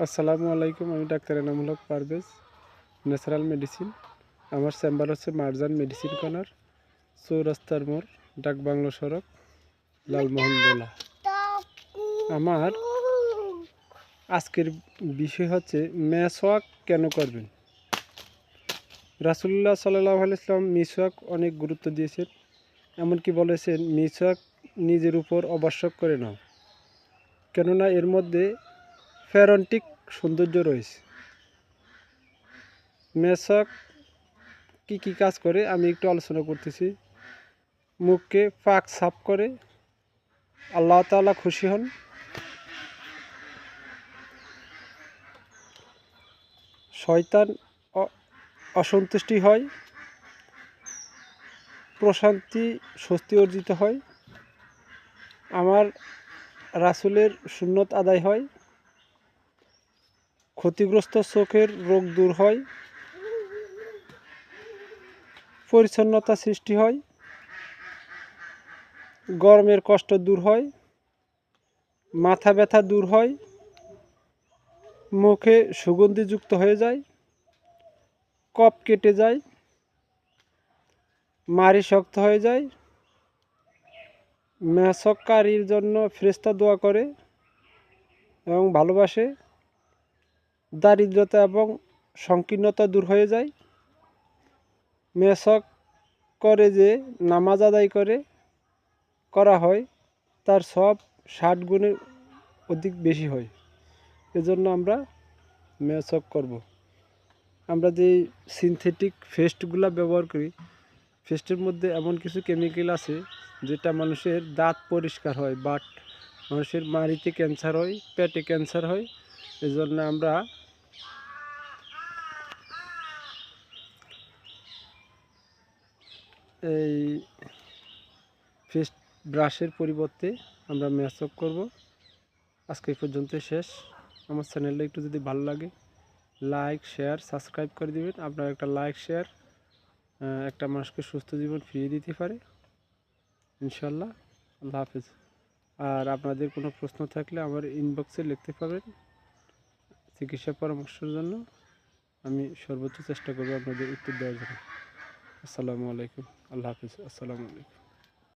আসসালামু আলাইকুম। আমি doctor Enamul Haque Parvez, natural medicine. আমার চেম্বার হচ্ছে মারজান মেডিসিন কর্নার, চৌরাস্তার মোড়, ডাক বাংলো সড়ক, লালমোহন বোলা। আমার আজকের বিষয় হচ্ছে মেসওয়াক কেন করবেন। রাসূলুল্লাহ সাল্লাল্লাহু আলাইহি ওয়াসাল্লাম মিসওয়াক অনেক গুরুত্ব দিয়েছেন, এমনকি বলেছেন মিসওয়াক নিজের উপর আবশ্যক করে নাও, কেননা এর মধ্যে প্যারন্টিক সৌন্দর্য রয়েছে। মেসওয়াক কি কি কাজ করে আমি একটু আলোচনা করতেছি। মুখকে পাক সাফ করে, আল্লাহ তাআলা খুশি হন। শয়তান অসন্তুষ্টি হয়, প্রশান্তি স্বস্তি অর্জিত হয়, আমার রাসূলের সুন্নত আদায় হয়, ক্ষতিগ্রস্ত চোখের রোগ দূর হয়, পরিচ্ছন্নতা সৃষ্টি হয়, গরমের কষ্ট দূর হয়, মাথা ব্যথা দূর হয়, মুখে সুগন্ধিযুক্ত হয়ে যায়, কফ কেটে যায়, মাড়ি শক্ত হয়ে যায়। মেসওয়াককারীর জন্য ফেরেশতা দোয়া করে এবং ভালোবাসে। দারিদ্রতা এবং সংকীর্ণতা দূর হয়ে যায়। মেসওয়াক করে যে নামাজ আদায় করা হয় তার সব ৬০ গুণের অধিক বেশি হয়। এজন্য আমরা মেসওয়াক করব। আমরা যে সিনথেটিক পেস্টগুলো ব্যবহার করি, পেস্টের মধ্যে এমন কিছু কেমিক্যাল আছে যেটা মানুষের দাঁত পরিষ্কার হয়, বাট মানুষের মাড়িতে ক্যান্সার হয়, পেটে ক্যান্সার হয়। এজন্য আমরা এই পেস্ট ব্রাশের পরিবর্তে আমরা মেসওয়াক করব। আজকে এই পর্যন্ত শেষ। আমার চ্যানেলটা একটু যদি ভালো লাগে লাইক শেয়ার সাবস্ক্রাইব করে দিবেন। আপনার একটা লাইক শেয়ার একটা মানুষকে সুস্থ জীবন ফিরিয়ে দিতে পারে ইনশাল্লাহ। আল্লাহ হাফেজ। আর আপনাদের কোনো প্রশ্ন থাকলে আমার ইনবক্সে লিখতে পারবেন। চিকিৎসা পরামর্শের জন্য আমি সর্বোচ্চ চেষ্টা করব আপনাদের উত্তর দেওয়ার জন্য। আসসালামু আলাইকুম। আল্লাহ হাফেজ। আসসালামু আলাইকুম।